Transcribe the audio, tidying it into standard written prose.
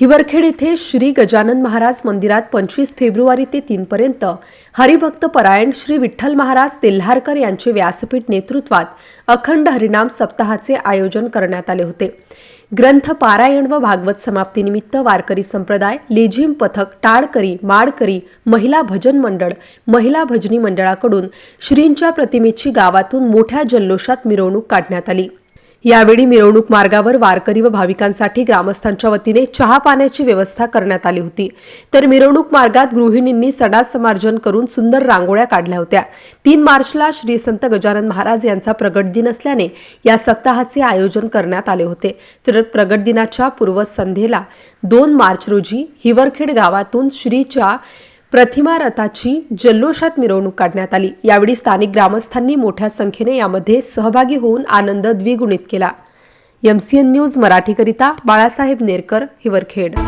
हिवरखेड येथे श्री गजानन महाराज मंदिरात 25 फेब्रुवारी ते 3 पर्यंत हरिभक्त परायण श्री विठ्ठल महाराज तेल्हारकर यांचे व्यासपीठ नेतृत्वात अखंड हरिनाम सप्ताहाचे आयोजन करण्यात आले होते। ग्रंथ पारायण व भागवत समाप्तीनिमित्त वारकरी संप्रदाय, लेझिम पथक, टाळकरी, माडकरी, महिला भजन मंडळ, महिला भजनी मंडळाकडून श्रींच्या प्रतिमेची गावातून मोठ्या जल्लोषात मिरवणूक काढण्यात आली। यावेळी मिरवणूक मार्गावर वारकरी व भाविकांसाठी ग्रामस्थांच्या वतीने चहा पाण्याची व्यवस्था करण्यात आली होती। तर मिरवणूक मार्गात गृहिणींनी सडा समार्जन करून सुंदर रांगोळ्या काढल्या होत्या। 3 मार्चला श्री संत गजानन महाराज यांचा प्रगट दिन असल्याने या सप्ताहाचे आयोजन करण्यात आले होते। तर प्रगट दिनाच्या पूर्वसंध्येला 2 मार्च रोजी हिवरखेड गावातून श्रीच्या प्रतिमा रथाची जल्लोषात मिरवणूक काढण्यात आली। यावेळी स्थानिक ग्रामस्थांनी मोठ्या संख्येने यामध्ये सहभागी होऊन आनंद द्विगुणित केला। MCN न्यूज मराठीकरिता बाळासाहेब नेरकर, हिवरखेड।